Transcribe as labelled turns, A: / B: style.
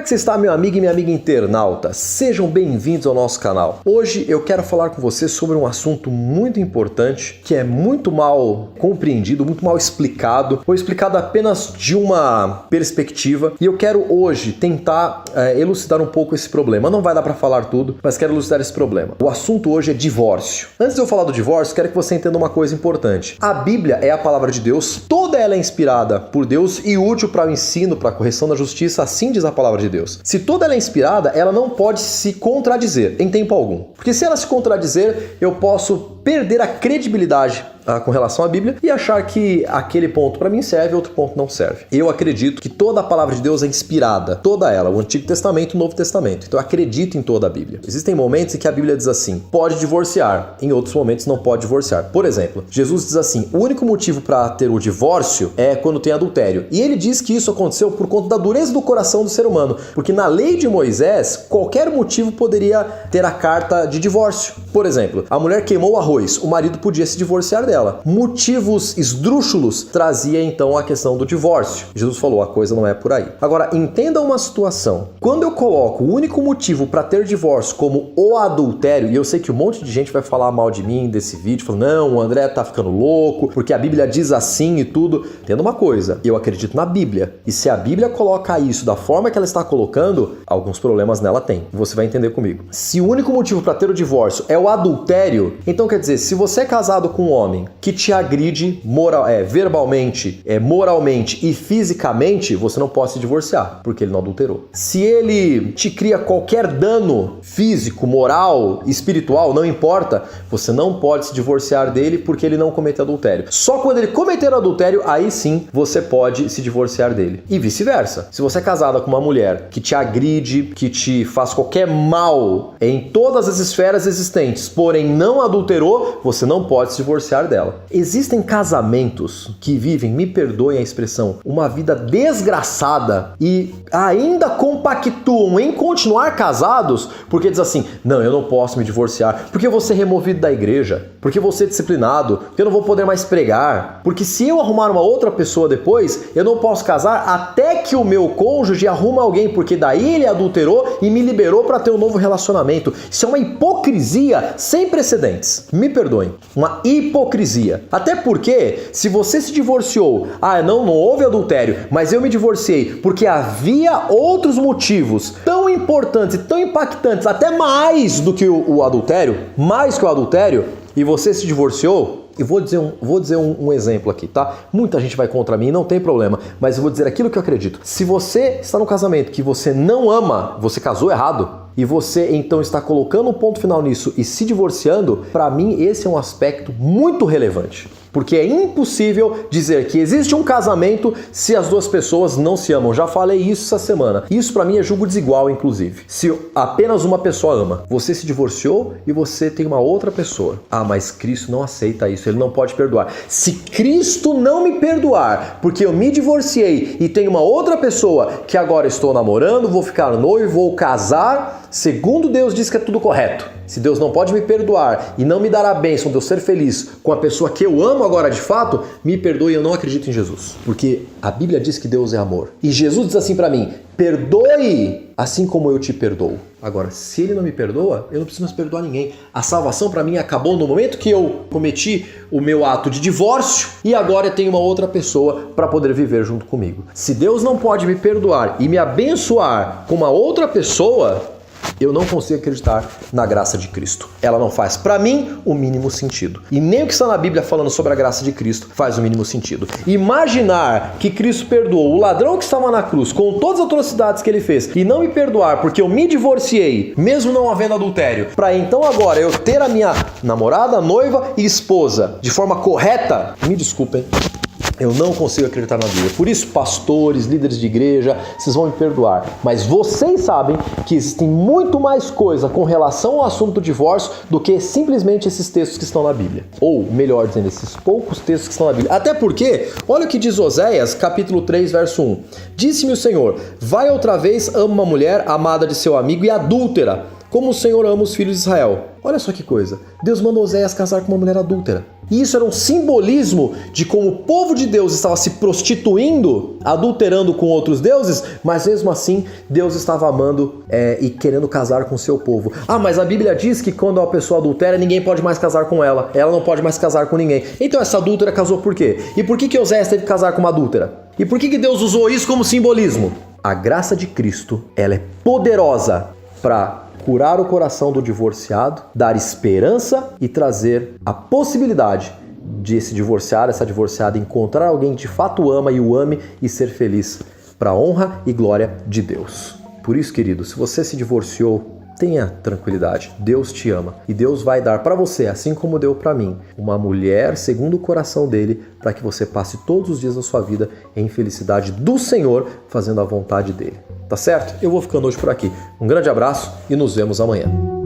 A: é que você está, meu amigo e minha amiga internauta? Sejam bem-vindos ao nosso canal. Hoje eu quero falar com você sobre um assunto muito importante que é muito mal compreendido, muito mal explicado, ou explicado apenas de uma perspectiva, e eu quero hoje tentar elucidar um pouco esse problema. Não vai dar para falar tudo, mas quero elucidar esse problema. O assunto hoje é divórcio. Antes de eu falar do divórcio, quero que você entenda uma coisa importante. A Bíblia é a palavra de Deus, toda ela é inspirada por Deus e útil para o ensino, para a correção da justiça, assim diz a palavra de Deus. Se toda ela é inspirada, ela não pode se contradizer em tempo algum. Porque se ela se contradizer, eu posso perder a credibilidade com relação à Bíblia e achar que aquele ponto para mim serve e outro ponto não serve. Eu acredito que toda a palavra de Deus é inspirada, toda ela, o Antigo Testamento e o Novo Testamento. Então eu acredito em toda a Bíblia. Existem momentos em que a Bíblia diz assim, pode divorciar, em outros momentos não pode divorciar. Por exemplo, Jesus diz assim, o único motivo para ter o divórcio é quando tem adultério. E ele diz que isso aconteceu por conta da dureza do coração do ser humano, porque na lei de Moisés, qualquer motivo poderia ter a carta de divórcio. Por exemplo, a mulher queimou o arroz, o marido podia se divorciar dela. Motivos esdrúxulos trazia então a questão do divórcio. Jesus falou, a coisa não é por aí. Agora, entenda uma situação. Quando eu coloco o único motivo para ter divórcio como o adultério, e eu sei que um monte de gente vai falar mal de mim desse vídeo, falando, não, o André tá ficando louco, porque a Bíblia diz assim e tudo. Entenda uma coisa, eu acredito na Bíblia. E se a Bíblia coloca isso da forma que ela está colocando, alguns problemas nela tem. Você vai entender comigo. Se o único motivo para ter o divórcio é o adultério, então quer dizer, se você é casado com um homem que te agride verbalmente, moralmente e fisicamente, você não pode se divorciar, porque ele não adulterou. Se ele te cria qualquer dano físico, moral, espiritual, não importa, você não pode se divorciar dele porque ele não cometeu adultério. Só quando ele cometer adultério, aí sim você pode se divorciar dele. E vice-versa. Se você é casada com uma mulher que te agride, que te faz qualquer mal em todas as esferas existentes, porém não adulterou, você não pode se divorciar dela. Existem casamentos que vivem, me perdoem a expressão, uma vida desgraçada e ainda compactuam em continuar casados porque diz assim, não, eu não posso me divorciar porque eu vou ser removido da igreja, porque eu vou ser disciplinado, porque eu não vou poder mais pregar, porque se eu arrumar uma outra pessoa depois, eu não posso casar até que o meu cônjuge arruma alguém, porque daí ele adulterou e me liberou para ter um novo relacionamento. Isso é uma hipocrisia sem precedentes. Me perdoem, uma hipocrisia. Até porque, se você se divorciou, não houve adultério, mas eu me divorciei porque havia outros motivos tão importantes e tão impactantes, até mais do que o adultério, e você se divorciou, eu vou dizer um exemplo aqui, tá? Muita gente vai contra mim, não tem problema, mas eu vou dizer aquilo que eu acredito. Se você está num casamento que você não ama, você casou errado, e você então está colocando um ponto final nisso e se divorciando, para mim esse é um aspecto muito relevante. Porque é impossível dizer que existe um casamento se as duas pessoas não se amam. Já falei isso essa semana. Isso para mim é julgo desigual, inclusive. Se apenas uma pessoa ama, você se divorciou e você tem uma outra pessoa. Mas Cristo não aceita isso, ele não pode perdoar. Se Cristo não me perdoar, porque eu me divorciei e tenho uma outra pessoa que agora estou namorando, vou ficar noivo, vou casar, segundo Deus diz que é tudo correto. Se Deus não pode me perdoar e não me dar a bênção de eu ser feliz com a pessoa que eu amo agora de fato, me perdoe, eu não acredito em Jesus. Porque a Bíblia diz que Deus é amor. E Jesus diz assim para mim, perdoe assim como eu te perdoo. Agora, se ele não me perdoa, eu não preciso mais perdoar ninguém. A salvação para mim acabou no momento que eu cometi o meu ato de divórcio e agora eu tenho uma outra pessoa para poder viver junto comigo. Se Deus não pode me perdoar e me abençoar com uma outra pessoa, eu não consigo acreditar na graça de Cristo. Ela não faz, para mim, o mínimo sentido. E nem o que está na Bíblia falando sobre a graça de Cristo faz o mínimo sentido. Imaginar que Cristo perdoou o ladrão que estava na cruz com todas as atrocidades que ele fez e não me perdoar porque eu me divorciei, mesmo não havendo adultério, para então agora eu ter a minha namorada, noiva e esposa de forma correta, me desculpem, eu não consigo acreditar na Bíblia. Por isso, pastores, líderes de igreja, vocês vão me perdoar. Mas vocês sabem que existem muito mais coisa com relação ao assunto do divórcio do que simplesmente esses textos que estão na Bíblia. Ou, melhor dizendo, esses poucos textos que estão na Bíblia. Até porque, olha o que diz Oséias, capítulo 3, verso 1. Disse-me o Senhor, vai outra vez, ama uma mulher amada de seu amigo e adúltera. como o Senhor ama os filhos de Israel. Olha só que coisa. Deus mandou Oséias casar com uma mulher adúltera. E isso era um simbolismo de como o povo de Deus estava se prostituindo, adulterando com outros deuses, mas mesmo assim Deus estava amando e querendo casar com o seu povo. Ah, mas a Bíblia diz que quando uma pessoa adultera, ninguém pode mais casar com ela. Ela não pode mais casar com ninguém. Então essa adúltera casou por quê? E por que Oséias teve que casar com uma adúltera? E por que Deus usou isso como simbolismo? A graça de Cristo, ela é poderosa para curar o coração do divorciado, dar esperança e trazer a possibilidade de esse divorciado, essa divorciada, encontrar alguém que de fato ama e o ame e ser feliz para a honra e glória de Deus. Por isso, querido, se você se divorciou, tenha tranquilidade, Deus te ama e Deus vai dar para você, assim como deu para mim, uma mulher segundo o coração dele, para que você passe todos os dias da sua vida em felicidade do Senhor, fazendo a vontade dele. Tá certo? Eu vou ficando hoje por aqui. Um grande abraço e nos vemos amanhã.